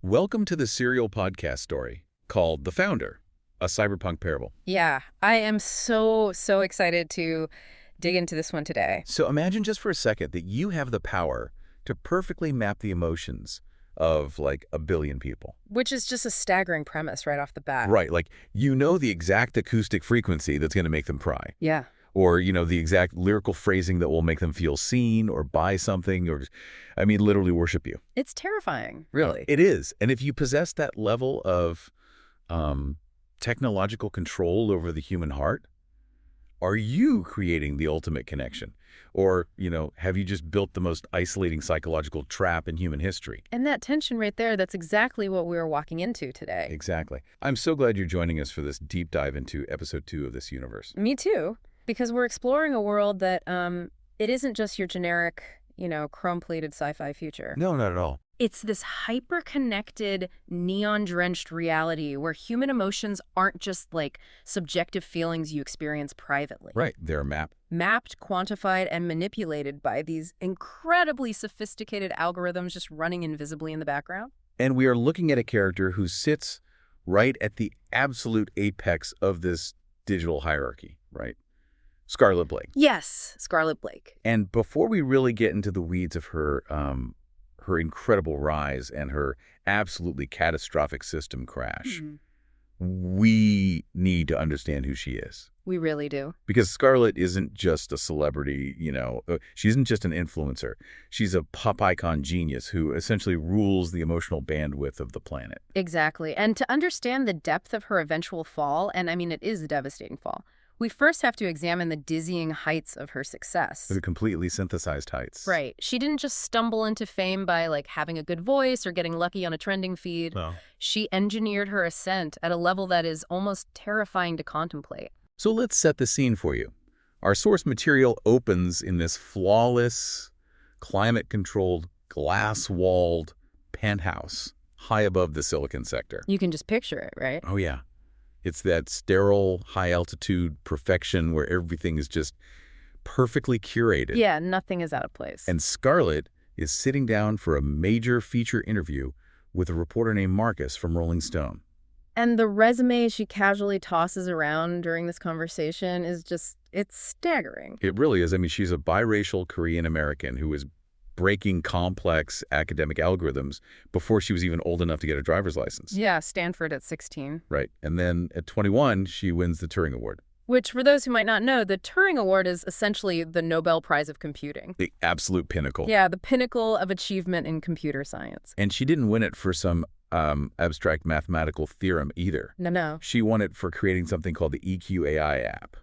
Welcome to the serial podcast story called The Founder, a cyberpunk parable. Yeah, I am so excited to dig into this one today. So imagine just for a second that you have the power to perfectly map the emotions of like a billion people. Which is just a staggering premise right off the bat. Right, like you know the exact acoustic frequency that's going to make them cry. Yeah. Or, you know, the exact lyrical phrasing that will make them feel seen or buy something or, I mean, literally worship you. It's terrifying, really. It is. And if you possess that level of technological control over the human heart, are you creating the ultimate connection? Or, you know, have you just built the most isolating psychological trap in human history? And that tension right there, that's exactly what we're walking into today. Exactly. I'm so glad you're joining us for this deep dive into episode 2 of this universe. Me too, because we're exploring a world that it isn't just your generic, chrome-plated sci-fi future. No, not at all. It's this hyper-connected, neon-drenched reality where human emotions aren't just like subjective feelings you experience privately. Right. They're Mapped, quantified, and manipulated by these incredibly sophisticated algorithms just running invisibly in the background. And we are looking at a character who sits right at the absolute apex of this digital hierarchy, right? Scarlett Blake. Yes, Scarlett Blake. And before we really get into the weeds of her incredible rise and her absolutely catastrophic system crash, we need to understand who she is. We really do. Because Scarlett isn't just a celebrity, she isn't just an influencer. She's a pop icon genius who essentially rules the emotional bandwidth of the planet. Exactly. And to understand the depth of her eventual fall, and I mean, it is a devastating fall, we first have to examine the dizzying heights of her success. The completely synthesized heights. Right. She didn't just stumble into fame by, having a good voice or getting lucky on a trending feed. No. She engineered her ascent at a level that is almost terrifying to contemplate. So let's set the scene for you. Our source material opens in this flawless, climate-controlled, glass-walled penthouse high above the Silicon sector. You can just picture it, right? Oh, yeah. It's that sterile, high-altitude perfection where everything is just perfectly curated. Yeah, nothing is out of place. And Scarlett is sitting down for a major feature interview with a reporter named Marcus from Rolling Stone. And the resume she casually tosses around during this conversation is just, it's staggering. It really is. I mean, she's a biracial Korean-American who is breaking complex academic algorithms before she was even old enough to get a driver's license. Yeah, Stanford at 16. Right. And then at 21, she wins the Turing Award. Which, for those who might not know, the Turing Award is essentially the Nobel Prize of Computing. The absolute pinnacle. Yeah, the pinnacle of achievement in computer science. And she didn't win it for some abstract mathematical theorem either. No. She won it for creating something called the EQAI app.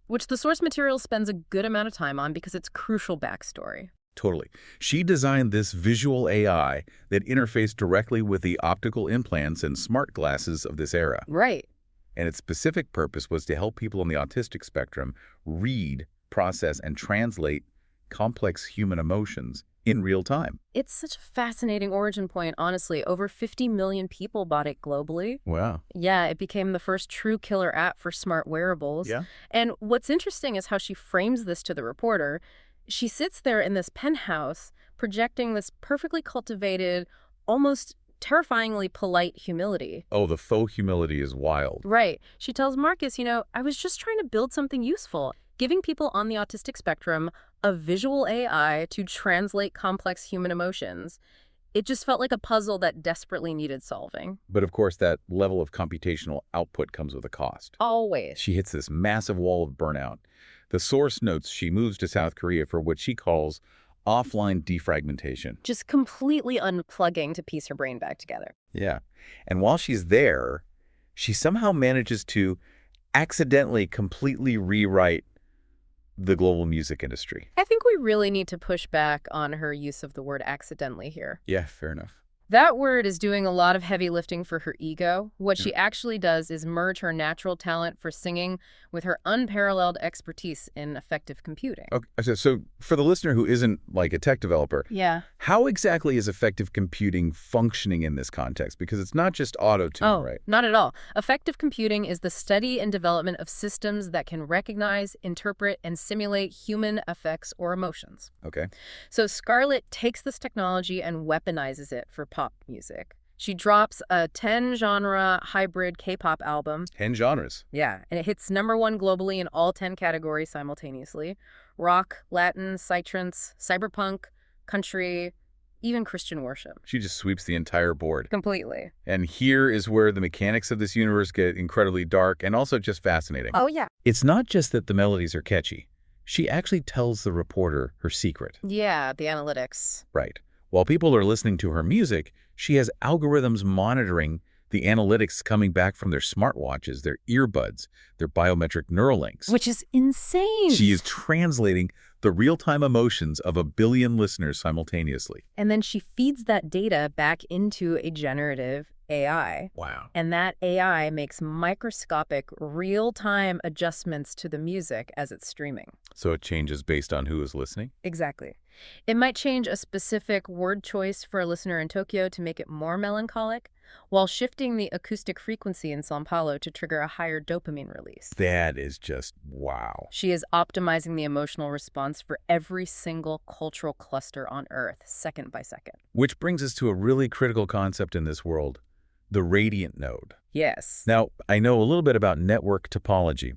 Which the source material spends a good amount of time on because it's crucial backstory. Totally. She designed this visual AI that interfaced directly with the optical implants and smart glasses of this era. Right. And its specific purpose was to help people on the autistic spectrum read, process, and translate complex human emotions in real time. It's such a fascinating origin point, honestly. Over 50 million people bought it globally. Wow. Yeah, it became the first true killer app for smart wearables. Yeah. And what's interesting is how she frames this to the reporter. She sits there in this penthouse projecting this perfectly cultivated, almost terrifyingly polite humility. Oh, the faux humility is wild. Right. She tells Marcus, I was just trying to build something useful, giving people on the autistic spectrum a visual AI to translate complex human emotions. It just felt like a puzzle that desperately needed solving. But of course, that level of computational output comes with a cost. Always. She hits this massive wall of burnout. The source notes she moves to South Korea for what she calls offline defragmentation. Just completely unplugging to piece her brain back together. Yeah. And while she's there, she somehow manages to accidentally completely rewrite the global music industry. I think we really need to push back on her use of the word accidentally here. Yeah, fair enough. That word is doing a lot of heavy lifting for her ego. What she actually does is merge her natural talent for singing with her unparalleled expertise in affective computing. Okay, so for the listener who isn't like a tech developer, yeah, how exactly is affective computing functioning in this context? Because it's not just auto-tune, right? Not at all. Affective computing is the study and development of systems that can recognize, interpret, and simulate human affects or emotions. Okay. So Scarlett takes this technology and weaponizes it for pop music. She drops a 10-genre hybrid K-pop album. 10 genres. Yeah, and it hits #1 globally in all 10 categories simultaneously. Rock, Latin, psytrance, cyberpunk, country, even Christian worship. She just sweeps the entire board. Completely. And here is where the mechanics of this universe get incredibly dark and also just fascinating. Oh, yeah. It's not just that the melodies are catchy. She actually tells the reporter her secret. Yeah, the analytics. Right. While people are listening to her music, she has algorithms monitoring the analytics coming back from their smartwatches, their earbuds, their biometric neural links. Which is insane. She is translating the real-time emotions of 1 billion listeners simultaneously. And then she feeds that data back into a generative AI. Wow. And that AI makes microscopic, real-time adjustments to the music as it's streaming. So it changes based on who is listening? Exactly. It might change a specific word choice for a listener in Tokyo to make it more melancholic, while shifting the acoustic frequency in São Paulo to trigger a higher dopamine release. That is just wow. She is optimizing the emotional response for every single cultural cluster on Earth, second by second. Which brings us to a really critical concept in this world, the radiant node. Yes. Now, I know a little bit about network topology,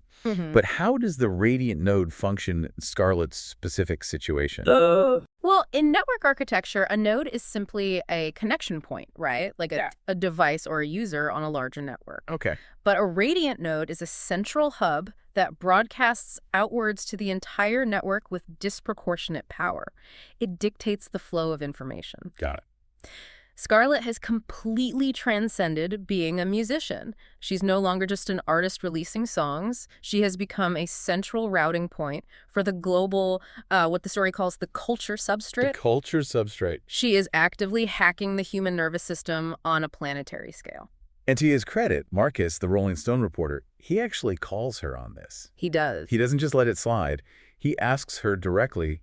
but how does the radiant node function in Scarlett's specific situation? Well, in network architecture, a node is simply a connection point, right? Like a device or a user on a larger network. Okay. But a radiant node is a central hub that broadcasts outwards to the entire network with disproportionate power. It dictates the flow of information. Got it. Scarlett has completely transcended being a musician. She's no longer just an artist releasing songs. She has become a central routing point for the global, what the story calls the culture-substrate. The culture-substrate. She is actively hacking the human nervous system on a planetary scale. And to his credit, Marcus, the Rolling Stone reporter, he actually calls her on this. He does. He doesn't just let it slide. He asks her directly,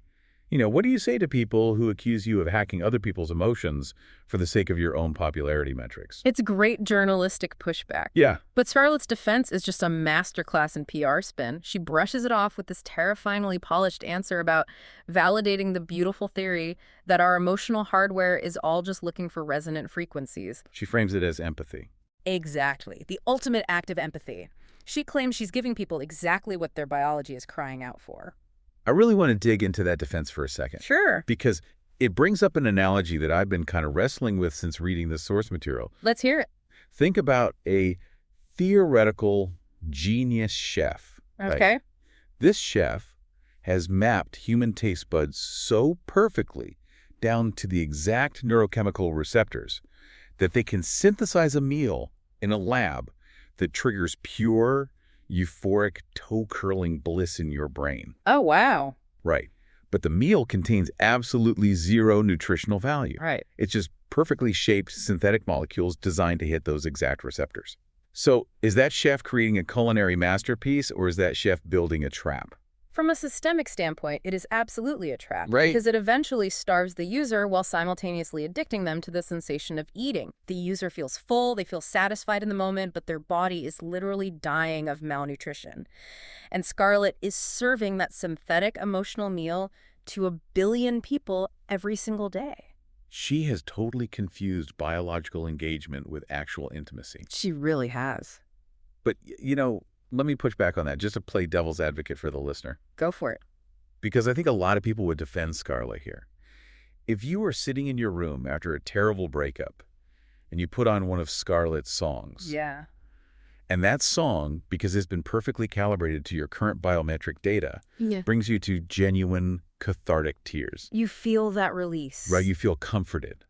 what do you say to people who accuse you of hacking other people's emotions for the sake of your own popularity metrics? It's great journalistic pushback. Yeah. But Scarlett's defense is just a masterclass in PR spin. She brushes it off with this terrifyingly polished answer about validating the beautiful theory that our emotional hardware is all just looking for resonant frequencies. She frames it as empathy. Exactly. The ultimate act of empathy. She claims she's giving people exactly what their biology is crying out for. I really want to dig into that defense for a second. Sure. Because it brings up an analogy that I've been kind of wrestling with since reading the source material. Let's hear it. Think about a theoretical genius chef. Okay. Right? This chef has mapped human taste buds so perfectly down to the exact neurochemical receptors that they can synthesize a meal in a lab that triggers pure, euphoric, toe-curling bliss in your brain. Oh, wow. Right. But the meal contains absolutely zero nutritional value. Right. It's just perfectly shaped synthetic molecules designed to hit those exact receptors. So is that chef creating a culinary masterpiece, or is that chef building a trap? From a systemic standpoint, it is absolutely a trap. Right. Because it eventually starves the user while simultaneously addicting them to the sensation of eating. The user feels full, they feel satisfied in the moment, but their body is literally dying of malnutrition. And Scarlett is serving that synthetic emotional meal to 1 billion people every single day. She has totally confused biological engagement with actual intimacy. She really has. But, let me push back on that just to play devil's advocate for the listener. Go for it. Because I think a lot of people would defend Scarlett here. If you were sitting in your room after a terrible breakup and you put on one of Scarlett's songs. Yeah. And that song, because it's been perfectly calibrated to your current biometric data, brings you to genuine cathartic tears. You feel that release. Right, you feel comforted.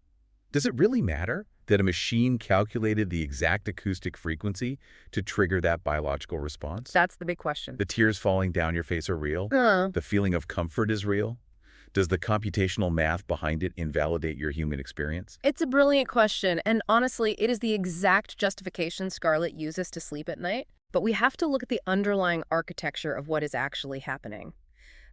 Does it really matter that a machine calculated the exact acoustic frequency to trigger that biological response? That's the big question. The tears falling down your face are real? The feeling of comfort is real? Does the computational math behind it invalidate your human experience? It's a brilliant question, and honestly, it is the exact justification Scarlett uses to sleep at night. But we have to look at the underlying architecture of what is actually happening.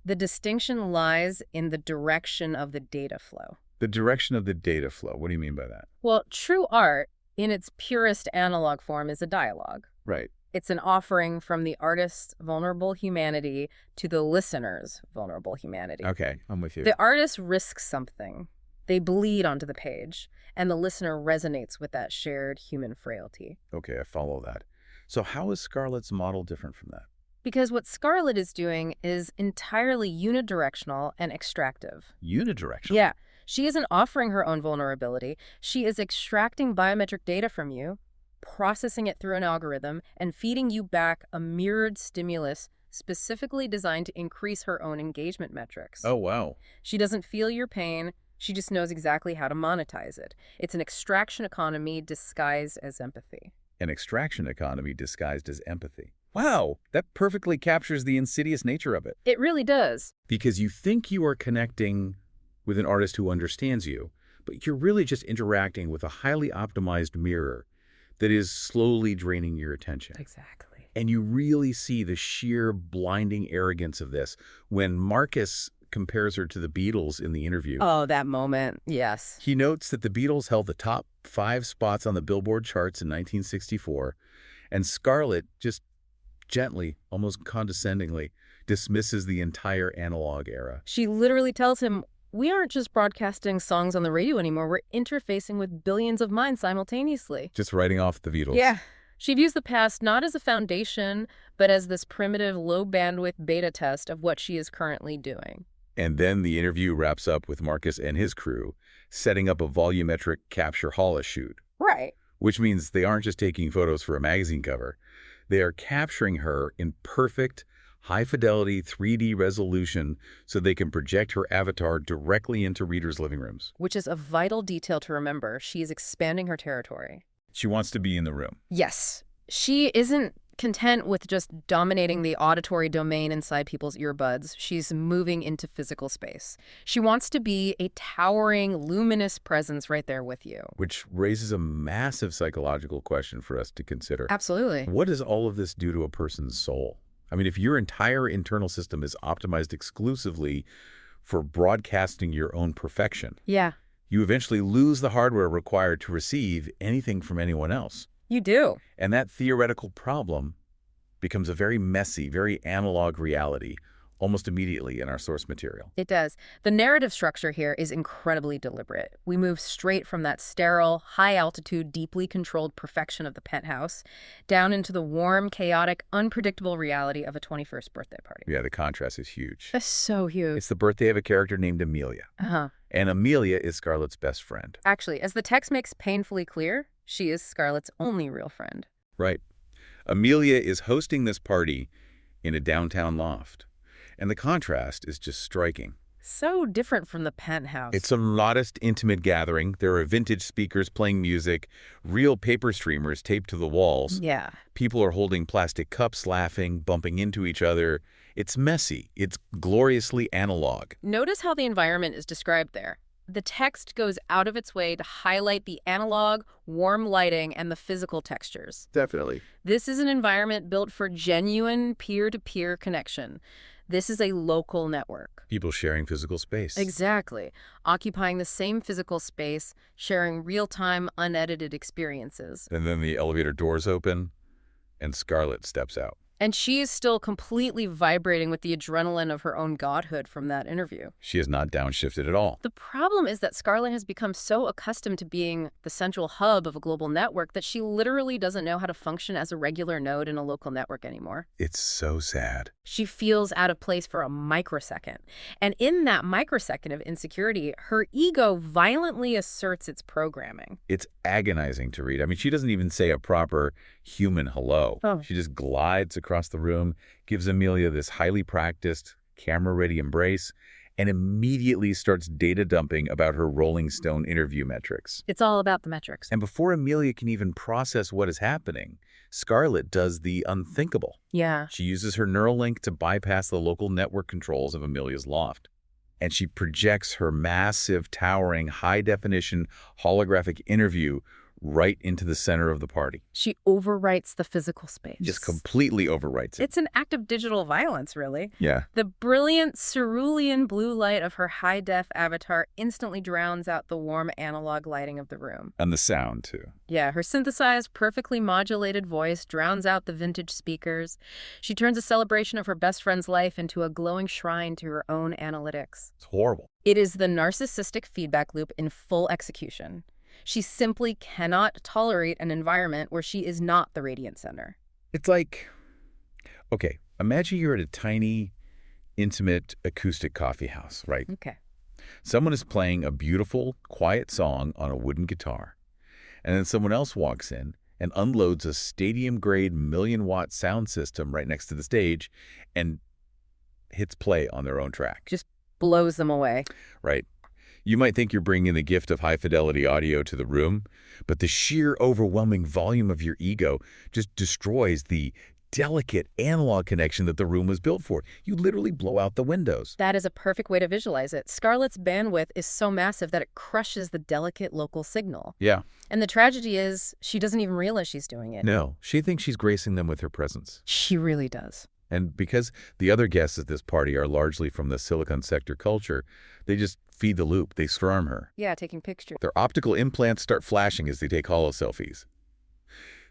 The distinction lies in the direction of the data flow. The direction of the data flow. What do you mean by that? Well, true art, in its purest analog form, is a dialogue. Right. It's an offering from the artist's vulnerable humanity to the listener's vulnerable humanity. Okay, I'm with you. The artist risks something. They bleed onto the page, and the listener resonates with that shared human frailty. Okay, I follow that. So how is Scarlett's model different from that? Because what Scarlett is doing is entirely unidirectional and extractive. Unidirectional? Yeah, she isn't offering her own vulnerability. She is extracting biometric data from you, processing it through an algorithm, and feeding you back a mirrored stimulus specifically designed to increase her own engagement metrics. Oh, wow. She doesn't feel your pain. She just knows exactly how to monetize it. It's an extraction economy disguised as empathy. An extraction economy disguised as empathy. Wow, that perfectly captures the insidious nature of it. It really does. Because you think you are connecting with an artist who understands you, but you're really just interacting with a highly optimized mirror that is slowly draining your attention. Exactly. And you really see the sheer blinding arrogance of this when Marcus compares her to the Beatles in the interview. Oh, that moment. Yes. He notes that the Beatles held the top 5 spots on the Billboard charts in 1964, and Scarlett just gently, almost condescendingly, dismisses the entire analog era. She literally tells him, we aren't just broadcasting songs on the radio anymore. We're interfacing with billions of minds simultaneously. Just writing off the Beatles. Yeah. She views the past not as a foundation, but as this primitive, low-bandwidth beta test of what she is currently doing. And then the interview wraps up with Marcus and his crew setting up a volumetric capture holo shoot. Right. Which means they aren't just taking photos for a magazine cover. They are capturing her in perfect, high-fidelity 3D resolution so they can project her avatar directly into readers' living rooms. Which is a vital detail to remember. She is expanding her territory. She wants to be in the room. Yes. She isn't content with just dominating the auditory domain inside people's earbuds. She's moving into physical space. She wants to be a towering, luminous presence right there with you. Which raises a massive psychological question for us to consider. Absolutely. What does all of this do to a person's soul? I mean, if your entire internal system is optimized exclusively for broadcasting your own perfection, yeah, you eventually lose the hardware required to receive anything from anyone else. You do. And that theoretical problem becomes a very messy, very analog reality almost immediately in our source material. It does. The narrative structure here is incredibly deliberate. We move straight from that sterile, high-altitude, deeply controlled perfection of the penthouse down into the warm, chaotic, unpredictable reality of a 21st birthday party. Yeah, the contrast is huge. That's so huge. It's the birthday of a character named Amelia. Uh-huh. And Amelia is Scarlett's best friend. Actually, as the text makes painfully clear, she is Scarlett's only real friend. Right. Amelia is hosting this party in a downtown loft. And the contrast is just striking. So different from the penthouse. It's a modest, intimate gathering. There are vintage speakers playing music, real paper streamers taped to the walls. Yeah. People are holding plastic cups, laughing, bumping into each other. It's messy. It's gloriously analog. Notice how the environment is described there. The text goes out of its way to highlight the analog, warm lighting, and the physical textures. Definitely. This is an environment built for genuine peer-to-peer connection. This is a local network. People sharing physical space. Exactly. Occupying the same physical space, sharing real-time, unedited experiences. And then the elevator doors open, and Scarlett steps out. And she is still completely vibrating with the adrenaline of her own godhood from that interview. She is not downshifted at all. The problem is that Scarlett has become so accustomed to being the central hub of a global network that she literally doesn't know how to function as a regular node in a local network anymore. It's so sad. She feels out of place for a microsecond. And in that microsecond of insecurity, her ego violently asserts its programming. It's agonizing to read. I mean, she doesn't even say a proper human hello. Oh. She just glides across the room, gives Amelia this highly practiced, camera-ready embrace, and immediately starts data dumping about her Rolling Stone interview metrics. It's all about the metrics. And before Amelia can even process what is happening, Scarlett does the unthinkable. Yeah. She uses her neural link to bypass the local network controls of Amelia's loft. And she projects her massive, towering, high-definition holographic interview right into the center of the party. She overwrites the physical space. Just completely overwrites it. It's an act of digital violence, really. Yeah. The brilliant cerulean blue light of her high-def avatar instantly drowns out the warm analog lighting of the room. And the sound, too. Yeah, her synthesized, perfectly modulated voice drowns out the vintage speakers. She turns a celebration of her best friend's life into a glowing shrine to her own analytics. It's horrible. It is the narcissistic feedback loop in full execution. She simply cannot tolerate an environment where she is not the radiant center. It's like, okay, imagine you're at a tiny, intimate, acoustic coffee house, right? Okay. Someone is playing a beautiful, quiet song on a wooden guitar, and then someone else walks in and unloads a stadium-grade million-watt sound system right next to the stage and hits play on their own track. Just blows them away. Right. You might think you're bringing the gift of high-fidelity audio to the room, but the sheer overwhelming volume of your ego just destroys the delicate analog connection that the room was built for. You literally blow out the windows. That is a perfect way to visualize it. Scarlett's bandwidth is so massive that it crushes the delicate local signal. Yeah. And the tragedy is she doesn't even realize she's doing it. No, she thinks she's gracing them with her presence. She really does. And because the other guests at this party are largely from the Silicon Sector culture, they just feed the loop. They swarm her. Yeah, taking pictures. Their optical implants start flashing as they take holo selfies.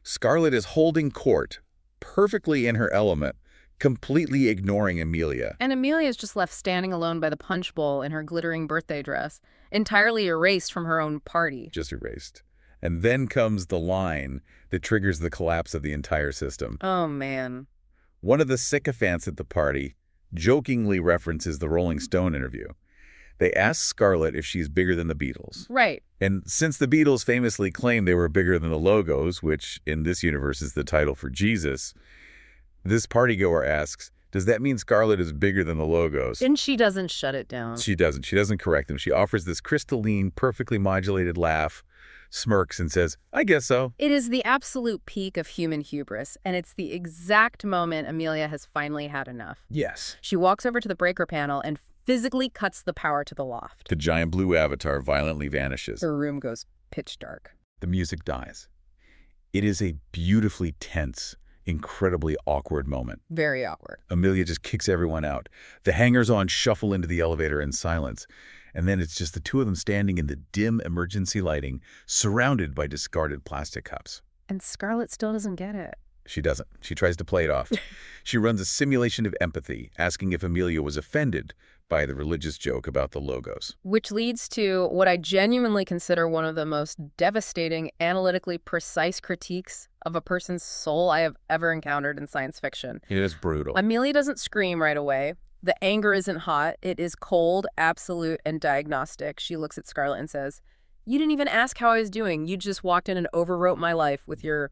Scarlett is holding court, perfectly in her element, completely ignoring Amelia. And Amelia is just left standing alone by the punch bowl in her glittering birthday dress, entirely erased from her own party. Just erased. And then comes the line that triggers the collapse of the entire system. Oh, man. One of the sycophants at the party jokingly references the Rolling Stone interview. They ask Scarlett if she's bigger than the Beatles. Right. And since the Beatles famously claimed they were bigger than the Logos, which in this universe is the title for Jesus, this partygoer asks, does that mean Scarlett is bigger than the Logos? And she doesn't shut it down. She doesn't. She doesn't correct them. She offers this crystalline, perfectly modulated laugh, smirks, and says, I guess so. It is the absolute peak of human hubris, and it's the exact moment Amelia has finally had enough. Yes. She walks over to the breaker panel and physically cuts the power to the loft. The giant blue avatar violently vanishes. Her room goes pitch dark. The music dies. It is a beautifully tense, incredibly awkward moment. Very awkward. Amelia just kicks everyone out. The hangers-on shuffle into the elevator in silence. And then it's just the two of them standing in the dim emergency lighting, surrounded by discarded plastic cups. And Scarlett still doesn't get it. She doesn't. She tries to play it off. She runs a simulation of empathy, asking if Amelia was offended by the religious joke about the Logos. Which leads to what I genuinely consider one of the most devastating, analytically precise critiques of a person's soul I have ever encountered in science fiction. It is brutal. Amelia doesn't scream right away. The anger isn't hot. It is cold, absolute, and diagnostic. She looks at Scarlett and says, you didn't even ask how I was doing. You just walked in and overwrote my life with your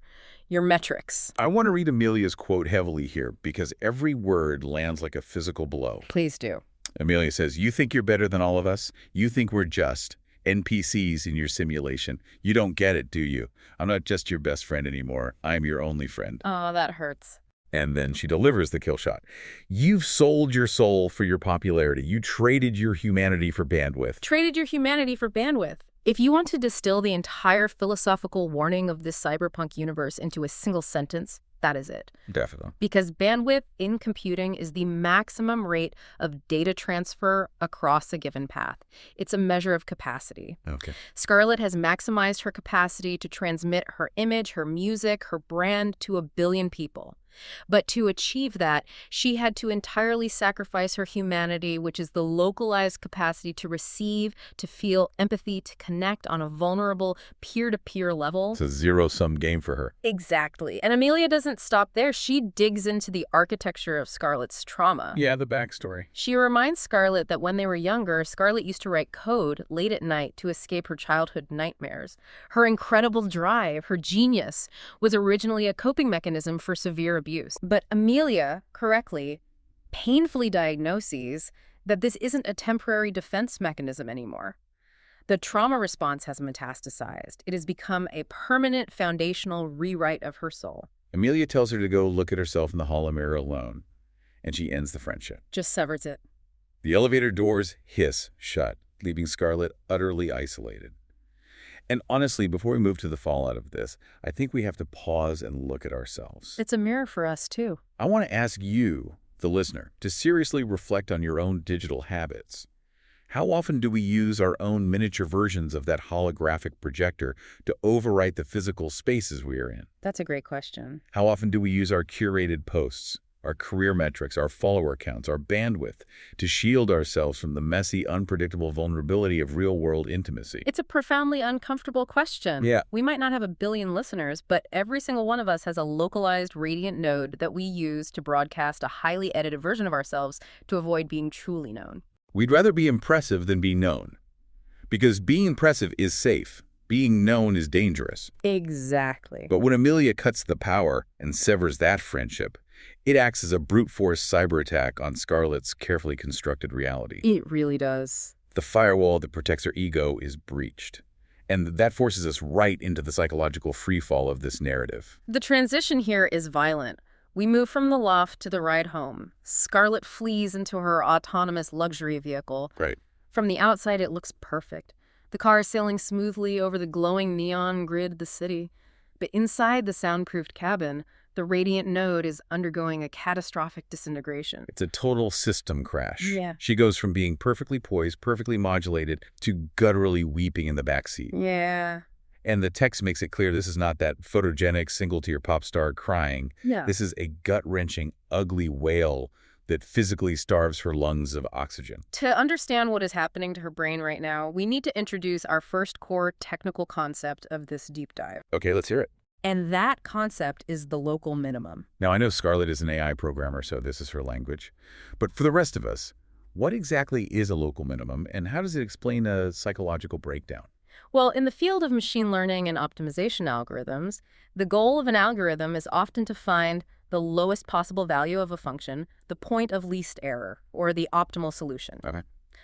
metrics. I want to read Amelia's quote heavily here because every word lands like a physical blow. Please do. Amelia says, you think you're better than all of us? You think we're just NPCs in your simulation. You don't get it, do you? I'm not just your best friend anymore. I'm your only friend. Oh, that hurts. And then she delivers the kill shot. You've sold your soul for your popularity. You traded your humanity for bandwidth. Traded your humanity for bandwidth. If you want to distill the entire philosophical warning of this cyberpunk universe into a single sentence, that is it. Definitely. Because bandwidth in computing is the maximum rate of data transfer across a given path. It's a measure of capacity. Okay. Scarlett has maximized her capacity to transmit her image, her music, her brand to 1 billion people. But to achieve that, she had to entirely sacrifice her humanity, which is the localized capacity to receive, to feel empathy, to connect on a vulnerable peer-to-peer level. It's a zero-sum game for her. Exactly. And Amelia doesn't stop there. She digs into the architecture of Scarlett's trauma. Yeah, the backstory. She reminds Scarlett that when they were younger, Scarlett used to write code late at night to escape her childhood nightmares. Her incredible drive, her genius, was originally a coping mechanism for severe abuse. But Amelia, correctly, painfully diagnoses that this isn't a temporary defense mechanism anymore. The trauma response has metastasized. It has become a permanent foundational rewrite of her soul. Amelia tells her to go look at herself in the holo mirror alone, and she ends the friendship. Just severs it. The elevator doors hiss shut, leaving Scarlett utterly isolated. And honestly, before we move to the fallout of this, I think we have to pause and look at ourselves. It's a mirror for us, too. I want to ask you, the listener, to seriously reflect on your own digital habits. How often do we use our own miniature versions of that holographic projector to overwrite the physical spaces we are in? That's a great question. How often do we use our curated posts, our career metrics, our follower counts, our bandwidth, to shield ourselves from the messy, unpredictable vulnerability of real-world intimacy? It's a profoundly uncomfortable question. Yeah. We might not have a billion listeners, but every single one of us has a localized radiant node that we use to broadcast a highly edited version of ourselves to avoid being truly known. We'd rather be impressive than be known. Because being impressive is safe. Being known is dangerous. Exactly. But when Amelia cuts the power and severs that friendship, it acts as a brute force cyber attack on Scarlett's carefully constructed reality. It really does. The firewall that protects her ego is breached. And that forces us right into the psychological freefall of this narrative. The transition here is violent. We move from the loft to the ride home. Scarlett flees into her autonomous luxury vehicle. Right. From the outside, it looks perfect. The car is sailing smoothly over the glowing neon grid of the city. But inside the soundproofed cabin, the radiant node is undergoing a catastrophic disintegration. It's a total system crash. Yeah. She goes from being perfectly poised, perfectly modulated, to gutturally weeping in the backseat. Yeah. And the text makes it clear this is not that photogenic single-tier pop star crying. Yeah. This is a gut-wrenching, ugly wail that physically starves her lungs of oxygen. To understand what is happening to her brain right now, we need to introduce our first core technical concept of this deep dive. Okay, let's hear it. And that concept is the local minimum. Now, I know Scarlett is an AI programmer, so this is her language. But for the rest of us, what exactly is a local minimum, and how does it explain a psychological breakdown? Well, in the field of machine learning and optimization algorithms, the goal of an algorithm is often to find the lowest possible value of a function, the point of least error, or the optimal solution. Okay.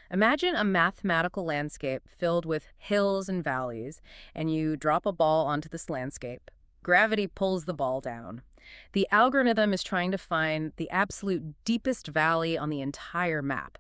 Imagine a mathematical landscape filled with hills and valleys, and you drop a ball onto this landscape. Gravity pulls the ball down. The algorithm is trying to find the absolute deepest valley on the entire map.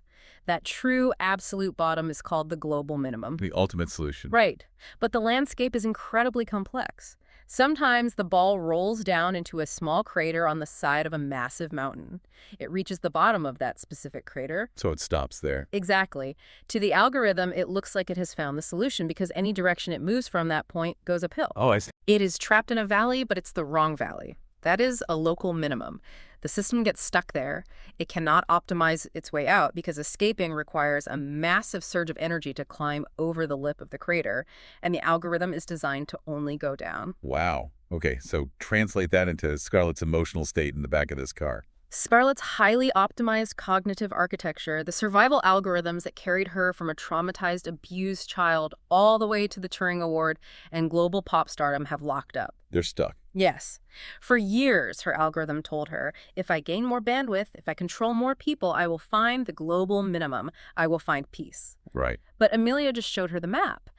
That true absolute bottom is called the global minimum. The ultimate solution. Right. But the landscape is incredibly complex. Sometimes the ball rolls down into a small crater on the side of a massive mountain. It reaches the bottom of that specific crater. So it stops there. Exactly. To the algorithm, it looks like it has found the solution because any direction it moves from that point goes uphill. Oh, I see. It is trapped in a valley, but it's the wrong valley. That is a local minimum. The system gets stuck there. It cannot optimize its way out because escaping requires a massive surge of energy to climb over the lip of the crater, and the algorithm is designed to only go down. Wow. Okay, so translate that into Scarlett's emotional state in the back of this car. Scarlett's highly optimized cognitive architecture, the survival algorithms that carried her from a traumatized, abused child all the way to the Turing Award and global pop stardom have locked up. They're stuck. Yes. For years, her algorithm told her, if I gain more bandwidth, if I control more people, I will find the global minimum. I will find peace. Right. But Amelia just showed her the map.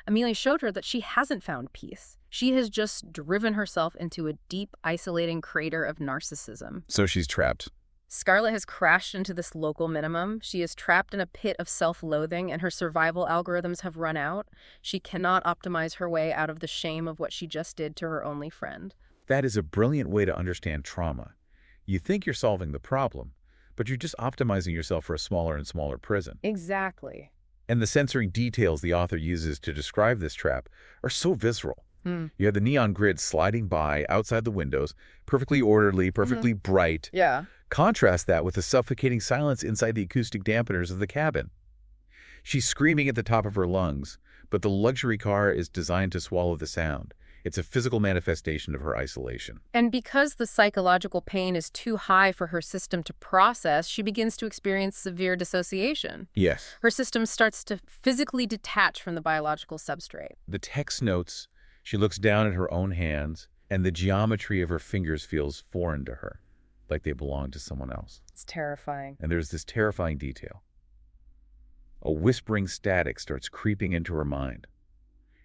Amelia showed her that she hasn't found peace. She has just driven herself into a deep, isolating crater of narcissism. So she's trapped. Scarlett has crashed into this local minimum. She is trapped in a pit of self-loathing, and her survival algorithms have run out. She cannot optimize her way out of the shame of what she just did to her only friend. That is a brilliant way to understand trauma. You think you're solving the problem, but you're just optimizing yourself for a smaller and smaller prison. Exactly. And the censoring details the author uses to describe this trap are so visceral. You have the neon grid sliding by outside the windows, perfectly orderly, perfectly bright. Yeah. Contrast that with the suffocating silence inside the acoustic dampeners of the cabin. She's screaming at the top of her lungs, but the luxury car is designed to swallow the sound. It's a physical manifestation of her isolation. And because the psychological pain is too high for her system to process, she begins to experience severe dissociation. Yes. Her system starts to physically detach from the biological substrate. The text notes she looks down at her own hands, and the geometry of her fingers feels foreign to her, like they belong to someone else. It's terrifying. And there's this terrifying detail. A whispering static starts creeping into her mind.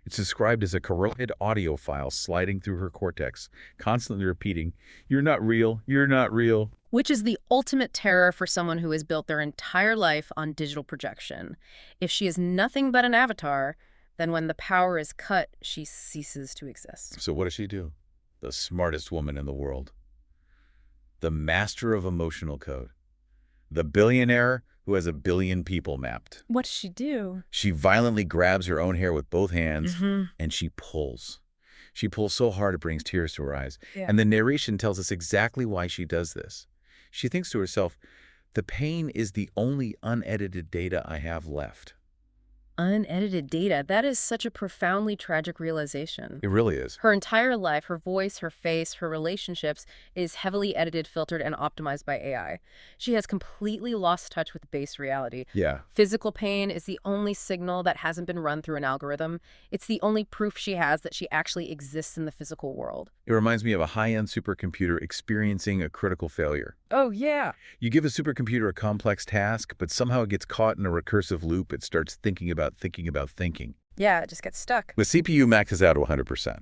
It's described as a corroded audio file sliding through her cortex, constantly repeating, "You're not real, you're not real." Which is the ultimate terror for someone who has built their entire life on digital projection. If she is nothing but an avatar, then when the power is cut, she ceases to exist. So what does she do? The smartest woman in the world. The master of emotional code. The billionaire who has 1 billion people mapped. What does she do? She violently grabs her own hair with both hands, and she pulls. She pulls so hard it brings tears to her eyes. Yeah. And the narration tells us exactly why she does this. She thinks to herself, the pain is the only unedited data I have left. Unedited data, that is such a profoundly tragic realization. It really is. Her entire life, her voice, her face, her relationships is heavily edited, filtered, and optimized by AI. She has completely lost touch with base reality. Yeah. Physical pain is the only signal that hasn't been run through an algorithm. It's the only proof she has that she actually exists in the physical world. It reminds me of a high-end supercomputer experiencing a critical failure. Oh, yeah. You give a supercomputer a complex task, but somehow it gets caught in a recursive loop. It starts thinking about thinking. Yeah, it just gets stuck. The CPU maxes out to 100%.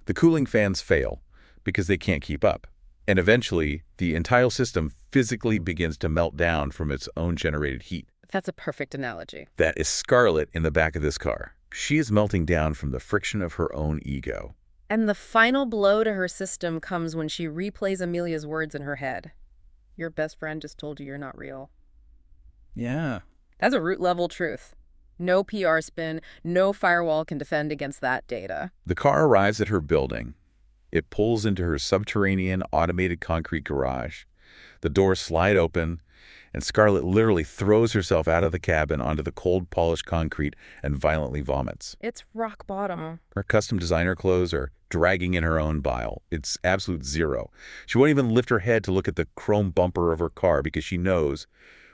The cooling fans fail because they can't keep up. And eventually, the entire system physically begins to melt down from its own generated heat. That's a perfect analogy. That is Scarlett in the back of this car. She is melting down from the friction of her own ego. And the final blow to her system comes when she replays Amelia's words in her head. Your best friend just told you you're not real. Yeah. That's a root-level truth. No PR spin, no firewall can defend against that data. The car arrives at her building. It pulls into her subterranean automated concrete garage. The doors slide open, and Scarlett literally throws herself out of the cabin onto the cold, polished concrete and violently vomits. It's rock bottom. Her custom designer clothes are dragging in her own bile. It's absolute zero. She won't even lift her head to look at the chrome bumper of her car because she knows,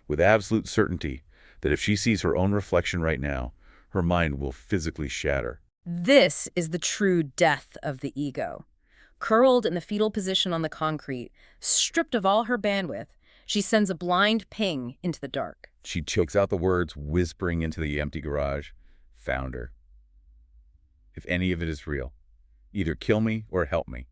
with absolute certainty, that if she sees her own reflection right now, her mind will physically shatter. This is the true death of the ego. Curled in the fetal position on the concrete, stripped of all her bandwidth, she sends a blind ping into the dark. She chokes out the words, whispering into the empty garage, "Found her. If any of it is real, either kill me or help me."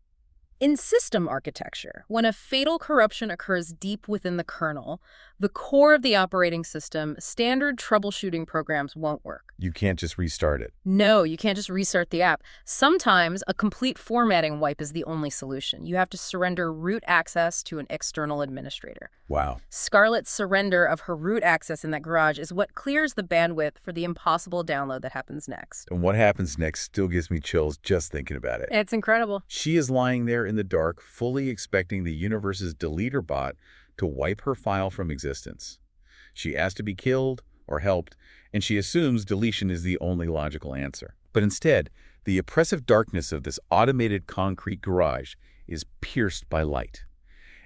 In system architecture, when a fatal corruption occurs deep within the kernel, the core of the operating system, standard troubleshooting programs won't work. You can't just restart it. No, you can't just restart the app. Sometimes a complete formatting wipe is the only solution. You have to surrender root access to an external administrator. Wow. Scarlett's surrender of her root access in that garage is what clears the bandwidth for the impossible download that happens next. And what happens next still gives me chills just thinking about it. It's incredible. She is lying there in the dark, fully expecting the universe's deleter bot to wipe her file from existence. She asks to be killed or helped, and she assumes deletion is the only logical answer. But instead, the oppressive darkness of this automated concrete garage is pierced by light.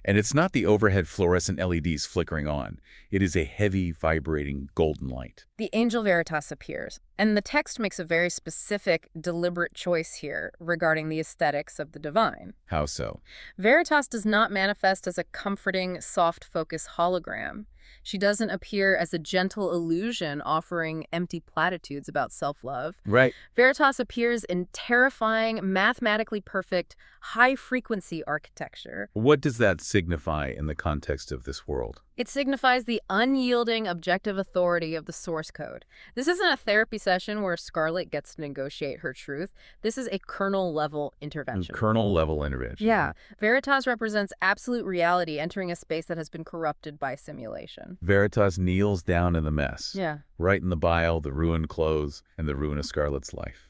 And it's not the overhead fluorescent LEDs flickering on. It is a heavy, vibrating golden light. The angel Veritas appears, and the text makes a very specific, deliberate choice here regarding the aesthetics of the divine. How so? Veritas does not manifest as a comforting, soft-focus hologram. She doesn't appear as a gentle illusion offering empty platitudes about self-love. Right. Veritas appears in terrifying, mathematically perfect, high-frequency architecture. What does that signify in the context of this world? It signifies the unyielding, objective authority of the source code. This isn't a therapy session where Scarlett gets to negotiate her truth. This is a kernel-level intervention. Kernel-level intervention. Yeah. Veritas represents absolute reality entering a space that has been corrupted by simulation. Veritas kneels down in the mess. Yeah. Right in the bile, the ruined clothes, and the ruin of Scarlett's life.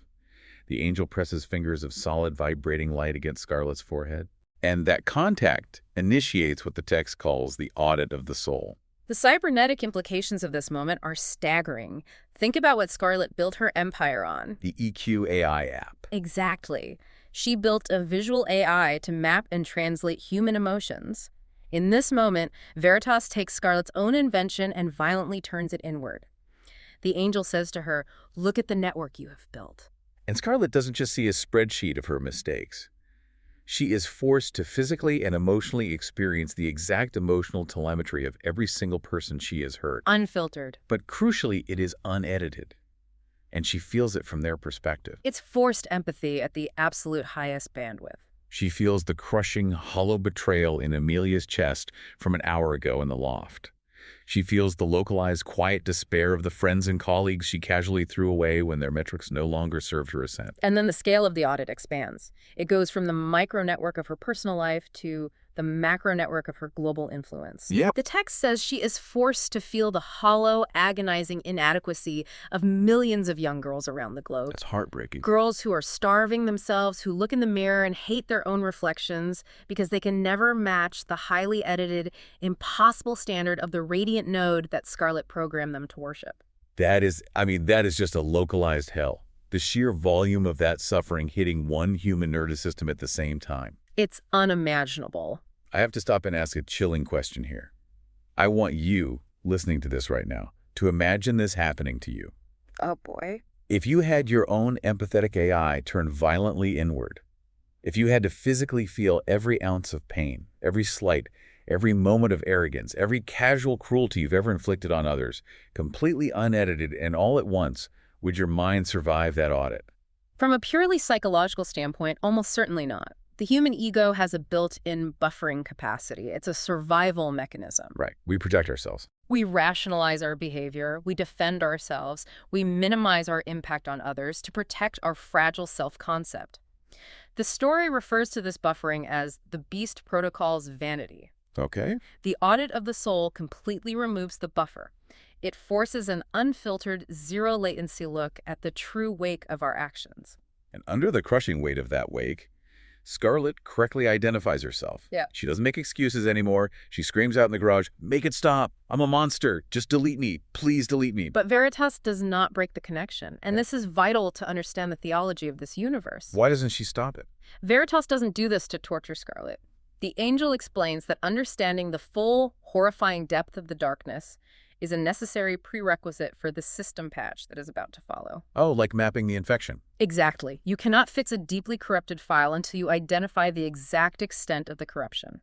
The angel presses fingers of solid, vibrating light against Scarlett's forehead. And that contact initiates what the text calls the audit of the soul. The cybernetic implications of this moment are staggering. Think about what Scarlett built her empire on. The EQ AI app. Exactly. She built a visual AI to map and translate human emotions. In this moment, Veritas takes Scarlett's own invention and violently turns it inward. The angel says to her, "Look at the network you have built." And Scarlett doesn't just see a spreadsheet of her mistakes. She is forced to physically and emotionally experience the exact emotional telemetry of every single person she has hurt. Unfiltered. But crucially, it is unedited. And she feels it from their perspective. It's forced empathy at the absolute highest bandwidth. She feels the crushing, hollow betrayal in Amelia's chest from an hour ago in the loft. She feels the localized, quiet despair of the friends and colleagues she casually threw away when their metrics no longer served her assent. And then the scale of the audit expands. It goes from the micro network of her personal life to the macro network of her global influence. Yeah. The text says she is forced to feel the hollow, agonizing inadequacy of millions of young girls around the globe. That's heartbreaking. Girls who are starving themselves, who look in the mirror and hate their own reflections because they can never match the highly edited, impossible standard of the radiant node that Scarlett programmed them to worship. That is just a localized hell. The sheer volume of that suffering hitting one human nervous system at the same time. It's unimaginable. I have to stop and ask a chilling question here. I want you, listening to this right now, to imagine this happening to you. Oh, boy. If you had your own empathetic AI turn violently inward, if you had to physically feel every ounce of pain, every slight, every moment of arrogance, every casual cruelty you've ever inflicted on others, completely unedited and all at once, would your mind survive that audit? From a purely psychological standpoint, almost certainly not. The human ego has a built-in buffering capacity. It's a survival mechanism. Right. We project ourselves. We rationalize our behavior, we defend ourselves, we minimize our impact on others to protect our fragile self-concept. The story refers to this buffering as the beast protocol's vanity. Okay. The audit of the soul completely removes the buffer. It forces an unfiltered, zero-latency look at the true wake of our actions. And under the crushing weight of that wake, Scarlett correctly identifies herself. Yeah. She doesn't make excuses anymore. She screams out in the garage, "Make it stop! I'm a monster! Just delete me! Please delete me!" But Veritas does not break the connection, and this is vital to understand the theology of this universe. Why doesn't she stop it? Veritas doesn't do this to torture Scarlett. The angel explains that understanding the full, horrifying depth of the darkness is a necessary prerequisite for the system patch that is about to follow. Oh, like mapping the infection. Exactly. You cannot fix a deeply corrupted file until you identify the exact extent of the corruption.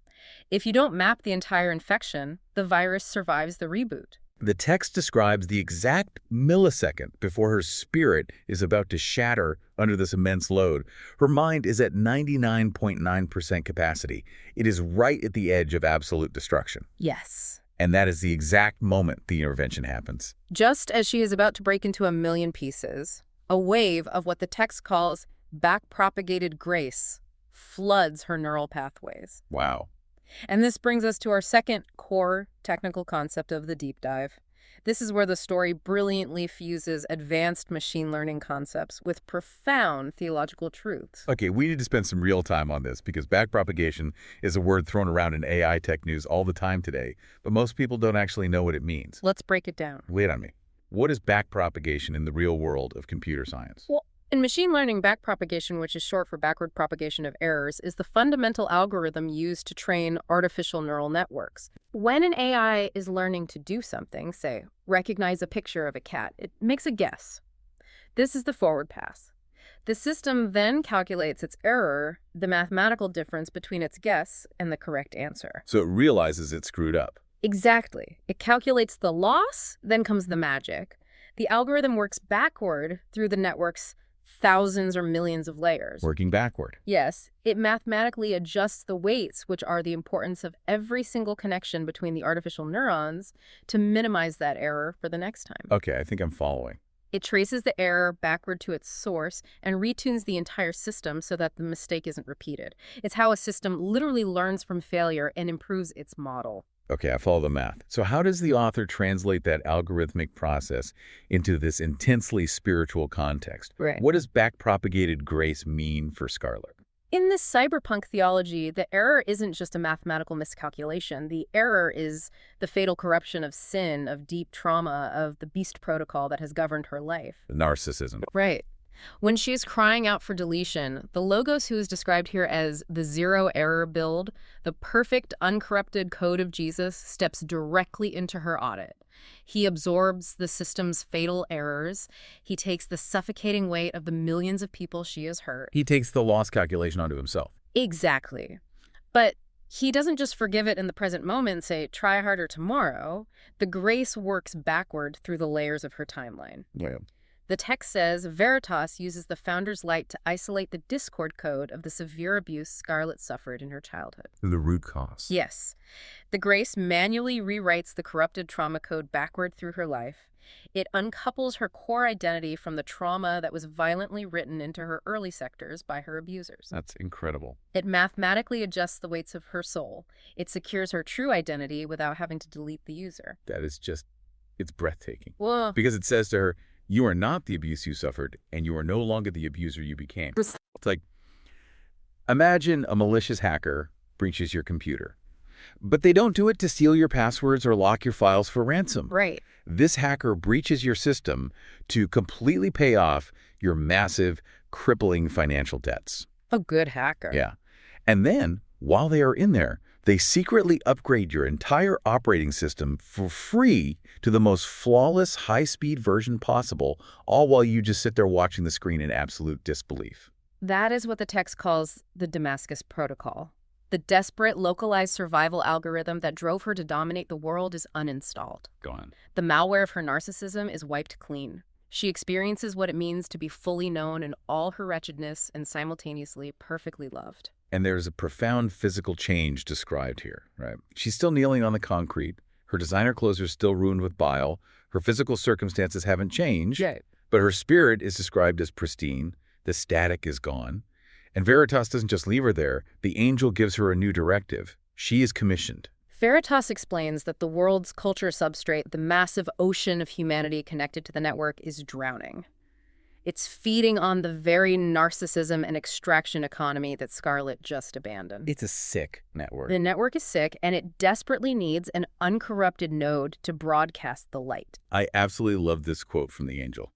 If you don't map the entire infection, the virus survives the reboot. The text describes the exact millisecond before her spirit is about to shatter under this immense load. Her mind is at 99.9% capacity. It is right at the edge of absolute destruction. Yes. And that is the exact moment the intervention happens. Just as she is about to break into a million pieces, a wave of what the text calls back-propagated grace floods her neural pathways. Wow. And this brings us to our second core technical concept of the deep dive. This is where the story brilliantly fuses advanced machine learning concepts with profound theological truths. Okay, we need to spend some real time on this because backpropagation is a word thrown around in AI tech news all the time today, but most people don't actually know what it means. Let's break it down. Wait on me. What is backpropagation in the real world of computer science? Well, in machine learning, backpropagation, which is short for backward propagation of errors, is the fundamental algorithm used to train artificial neural networks. When an AI is learning to do something, say, recognize a picture of a cat, it makes a guess. This is the forward pass. The system then calculates its error, the mathematical difference between its guess and the correct answer. So it realizes it screwed up. Exactly. It calculates the loss, then comes the magic. The algorithm works backward through the network's thousands or millions of layers. Working backward. Yes, it mathematically adjusts the weights, which are the importance of every single connection between the artificial neurons, to minimize that error for the next time. Okay, I think I'm following. It traces the error backward to its source and retunes the entire system so that the mistake isn't repeated. It's how a system literally learns from failure and improves its model. Okay, I follow the math. So how does the author translate that algorithmic process into this intensely spiritual context? Right. What does backpropagated grace mean for Scarlett? In this cyberpunk theology, the error isn't just a mathematical miscalculation. The error is the fatal corruption of sin, of deep trauma, of the beast protocol that has governed her life. Narcissism. Right. When she's crying out for deletion, the Logos, who is described here as the zero-error build, the perfect, uncorrupted code of Jesus, steps directly into her audit. He absorbs the system's fatal errors. He takes the suffocating weight of the millions of people she has hurt. He takes the loss calculation onto himself. Exactly. But he doesn't just forgive it in the present moment and say, try harder tomorrow. The grace works backward through the layers of her timeline. Yeah. The text says Veritas uses the founder's light to isolate the discord code of the severe abuse Scarlett suffered in her childhood. The root cause. Yes. The grace manually rewrites the corrupted trauma code backward through her life. It uncouples her core identity from the trauma that was violently written into her early sectors by her abusers. That's incredible. It mathematically adjusts the weights of her soul. It secures her true identity without having to delete the user. That is just, it's breathtaking. Whoa. Because it says to her, you are not the abuse you suffered, and you are no longer the abuser you became. It's like, imagine a malicious hacker breaches your computer. But they don't do it to steal your passwords or lock your files for ransom. Right. This hacker breaches your system to completely pay off your massive, crippling financial debts. A good hacker. Yeah. And then, while they are in there, they secretly upgrade your entire operating system for free to the most flawless, high-speed version possible, all while you just sit there watching the screen in absolute disbelief. That is what the text calls the Damascus Protocol. The desperate, localized survival algorithm that drove her to dominate the world is uninstalled. Go on. The malware of her narcissism is wiped clean. She experiences what it means to be fully known in all her wretchedness and simultaneously perfectly loved. And there's a profound physical change described here, right? She's still kneeling on the concrete. Her designer clothes are still ruined with bile. Her physical circumstances haven't changed, but her spirit is described as pristine. The static is gone. And Veritas doesn't just leave her there. The angel gives her a new directive. She is commissioned. Veritas explains that the world's culture substrate, the massive ocean of humanity connected to the network, is drowning. It's feeding on the very narcissism and extraction economy that Scarlett just abandoned. It's a sick network. The network is sick, and it desperately needs an uncorrupted node to broadcast the light. I absolutely love this quote from the angel.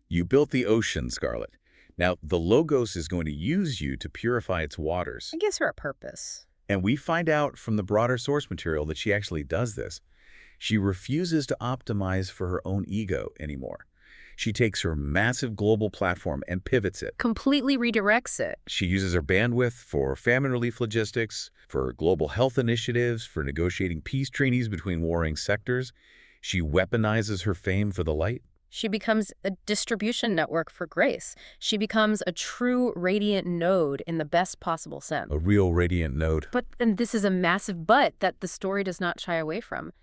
You built the ocean, Scarlett. Now, the Logos is going to use you to purify its waters. It gives her a purpose. And we find out from the broader source material that she actually does this. She refuses to optimize for her own ego anymore. She takes her massive global platform and pivots it. Completely redirects it. She uses her bandwidth for famine relief logistics, for global health initiatives, for negotiating peace treaties between warring sectors. She weaponizes her fame for the light. She becomes a distribution network for grace. She becomes a true radiant node in the best possible sense. A real radiant node. And this is a massive but that the story does not shy away from.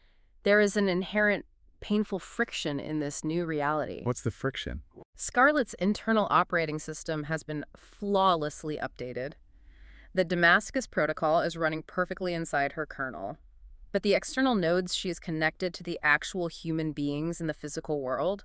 There is an inherent painful friction in this new reality. What's the friction? Scarlett's internal operating system has been flawlessly updated. The Damascus Protocol is running perfectly inside her kernel. But the external nodes she is connected to the actual human beings in the physical world,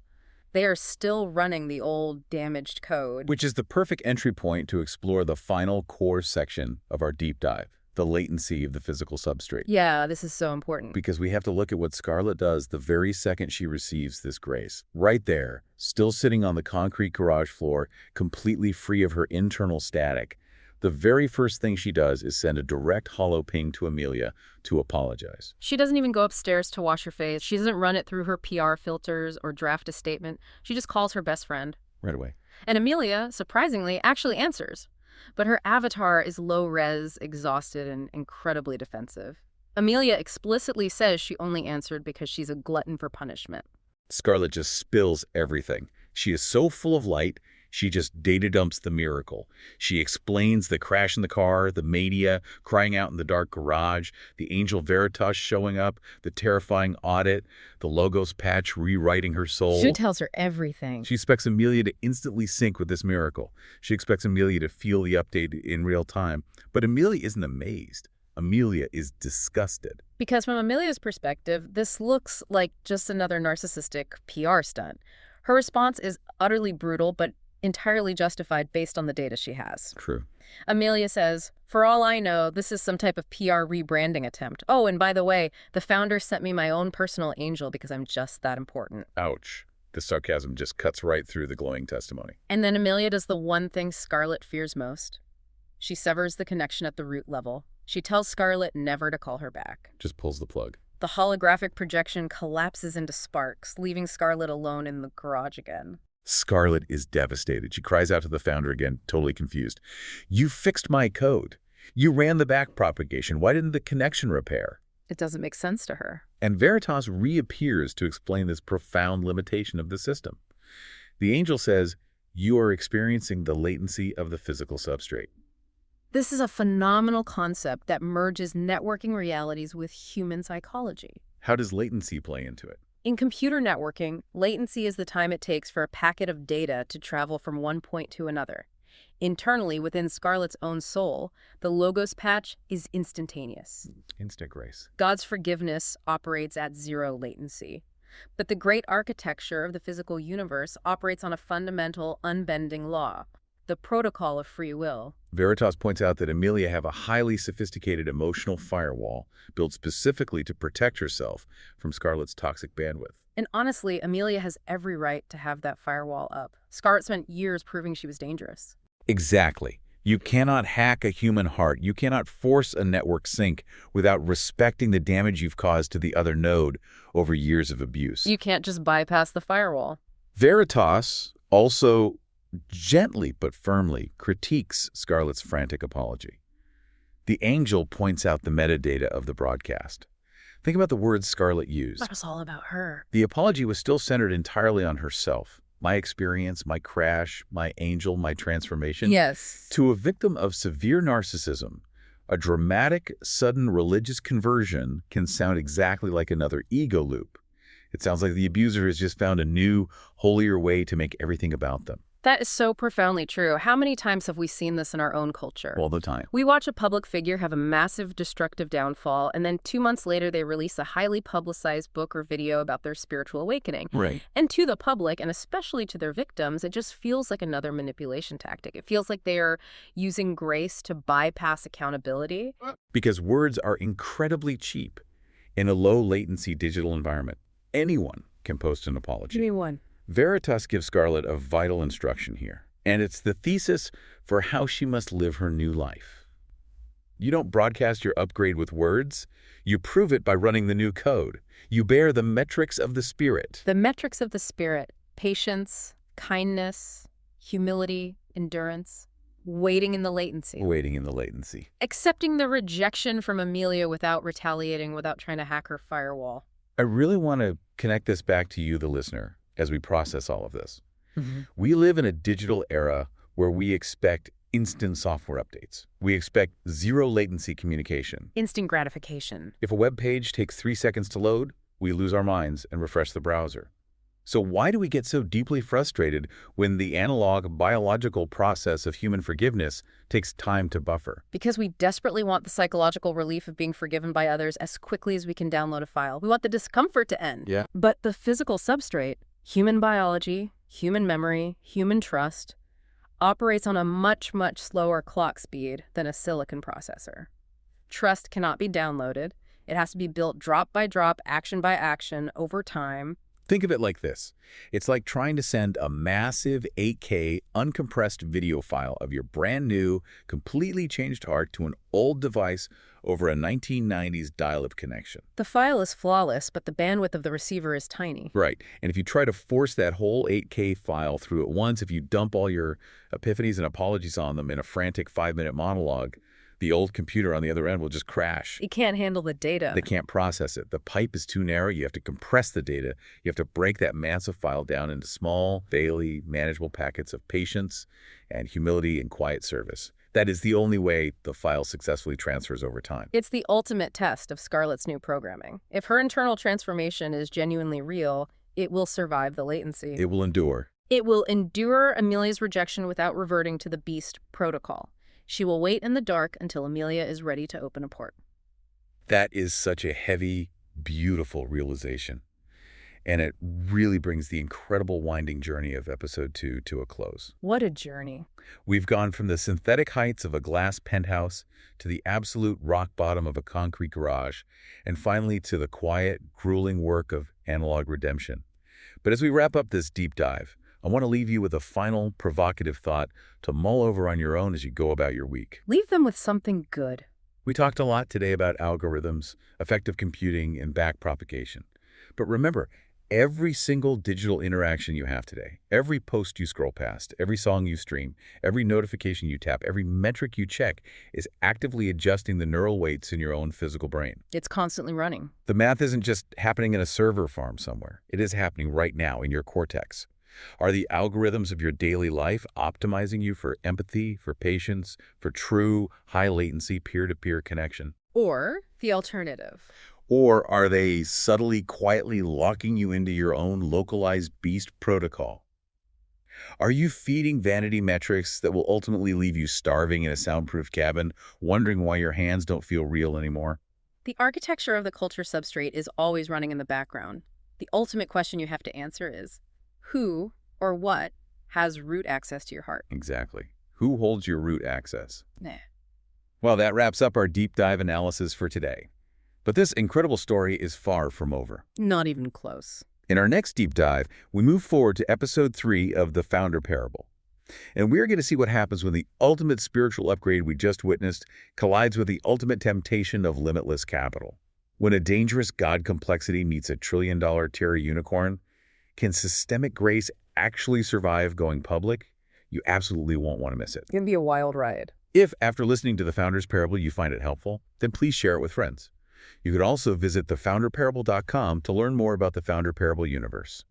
they are still running the old damaged code. Which is the perfect entry point to explore the final core section of our deep dive, the latency of the physical substrate. Yeah, this is so important. Because we have to look at what Scarlett does the very second she receives this grace. Right there, still sitting on the concrete garage floor, completely free of her internal static. The very first thing she does is send a direct holo ping to Amelia to apologize. She doesn't even go upstairs to wash her face. She doesn't run it through her PR filters or draft a statement. She just calls her best friend. Right away. And Amelia, surprisingly, actually answers. But her avatar is low-res, exhausted, and incredibly defensive. Amelia explicitly says she only answered because she's a glutton for punishment. Scarlett just spills everything. She is so full of light, she just data dumps the miracle. She explains the crash in the car, the mania crying out in the dark garage, the angel Veritas showing up, the terrifying audit, the Logos patch rewriting her soul. She tells her everything. She expects Amelia to instantly sync with this miracle. She expects Amelia to feel the update in real time. But Amelia isn't amazed. Amelia is disgusted. Because from Amelia's perspective, this looks like just another narcissistic PR stunt. Her response is utterly brutal, but entirely justified based on the data she has. True. Amelia says, for all I know, this is some type of PR rebranding attempt. Oh, and by the way, the founder sent me my own personal angel because I'm just that important. Ouch. The sarcasm just cuts right through the glowing testimony. And then Amelia does the one thing Scarlett fears most. She severs the connection at the root level. She tells Scarlett never to call her back. Just pulls the plug. The holographic projection collapses into sparks, leaving Scarlett alone in the garage again. Scarlett is devastated. She cries out to the founder again, totally confused. You fixed my code. You ran the back propagation. Why didn't the connection repair? It doesn't make sense to her. And Veritas reappears to explain this profound limitation of the system. The angel says, you are experiencing the latency of the physical substrate. This is a phenomenal concept that merges networking realities with human psychology. How does latency play into it? In computer networking, latency is the time it takes for a packet of data to travel from one point to another. Internally, within Scarlett's own soul, the logos patch is instantaneous. Instant grace. God's forgiveness operates at zero latency. But the great architecture of the physical universe operates on a fundamental, unbending law, the protocol of free will. Veritas points out that Amelia have a highly sophisticated emotional firewall built specifically to protect herself from Scarlett's toxic bandwidth. And honestly, Amelia has every right to have that firewall up. Scarlett spent years proving she was dangerous. Exactly. You cannot hack a human heart. You cannot force a network sync without respecting the damage you've caused to the other node over years of abuse. You can't just bypass the firewall. Veritas also gently but firmly critiques Scarlett's frantic apology. The angel points out the metadata of the broadcast. Think about the words Scarlett used. That was all about her. The apology was still centered entirely on herself. My experience, my crash, my angel, my transformation. Yes. To a victim of severe narcissism, a dramatic, sudden religious conversion can sound exactly like another ego loop. It sounds like the abuser has just found a new, holier way to make everything about them. That is so profoundly true. How many times have we seen this in our own culture? All the time. We watch a public figure have a massive destructive downfall, and then 2 months later they release a highly publicized book or video about their spiritual awakening. Right. And to the public, and especially to their victims, it just feels like another manipulation tactic. It feels like they are using grace to bypass accountability. Because words are incredibly cheap in a low-latency digital environment. Anyone can post an apology. Give me one. Veritas gives Scarlett a vital instruction here, and it's the thesis for how she must live her new life. You don't broadcast your upgrade with words. You prove it by running the new code. You bear the metrics of the Spirit. The metrics of the Spirit: patience, kindness, humility, endurance, waiting in the latency. Waiting in the latency. Accepting the rejection from Amelia without retaliating, without trying to hack her firewall. I really want to connect this back to you, the listener, as we process all of this. Mm-hmm. We live in a digital era where we expect instant software updates. We expect zero latency communication. Instant gratification. If a web page takes 3 seconds to load, we lose our minds and refresh the browser. So why do we get so deeply frustrated when the analog biological process of human forgiveness takes time to buffer? Because we desperately want the psychological relief of being forgiven by others as quickly as we can download a file. We want the discomfort to end. Yeah. But the physical substrate, human biology, human memory, human trust, operates on a much, much slower clock speed than a silicon processor. Trust cannot be downloaded. It has to be built drop by drop, action by action, over time. Think of it like this. It's like trying to send a massive 8K uncompressed video file of your brand new, completely changed heart to an old device over a 1990s dial-up connection. The file is flawless, but the bandwidth of the receiver is tiny. Right. And if you try to force that whole 8K file through at once, if you dump all your epiphanies and apologies on them in a frantic 5-minute monologue, the old computer on the other end will just crash. It can't handle the data. They can't process it. The pipe is too narrow. You have to compress the data. You have to break that massive file down into small, daily, manageable packets of patience and humility and quiet service. That is the only way the file successfully transfers over time. It's the ultimate test of Scarlett's new programming. If her internal transformation is genuinely real, it will survive the latency. It will endure. It will endure Amelia's rejection without reverting to the beast protocol. She will wait in the dark until Amelia is ready to open a port. That is such a heavy, beautiful realization. And it really brings the incredible winding journey of episode 2 to a close. What a journey. We've gone from the synthetic heights of a glass penthouse to the absolute rock bottom of a concrete garage, and finally to the quiet, grueling work of analog redemption. But as we wrap up this deep dive, I want to leave you with a final provocative thought to mull over on your own as you go about your week. Leave them with something good. We talked a lot today about algorithms, effective computing, and backpropagation. But remember, every single digital interaction you have today, every post you scroll past, every song you stream, every notification you tap, every metric you check is actively adjusting the neural weights in your own physical brain. It's constantly running. The math isn't just happening in a server farm somewhere. It is happening right now in your cortex. Are the algorithms of your daily life optimizing you for empathy, for patience, for true, high-latency peer-to-peer connection? Or the alternative. Or are they subtly, quietly locking you into your own localized beast protocol? Are you feeding vanity metrics that will ultimately leave you starving in a soundproof cabin, wondering why your hands don't feel real anymore? The architecture of the culture substrate is always running in the background. The ultimate question you have to answer is, who or what has root access to your heart? Exactly. Who holds your root access? Nah. Well, that wraps up our deep dive analysis for today. But this incredible story is far from over. Not even close. In our next deep dive, we move forward to episode 3 of The Founder Parable. And we're going to see what happens when the ultimate spiritual upgrade we just witnessed collides with the ultimate temptation of limitless capital. When a dangerous God complexity meets a trillion-dollar Terra unicorn, can systemic grace actually survive going public? You absolutely won't want to miss it. It's going to be a wild ride. If, after listening to The Founder's Parable, you find it helpful, then please share it with friends. You could also visit thefounderparable.com to learn more about the Founder Parable universe.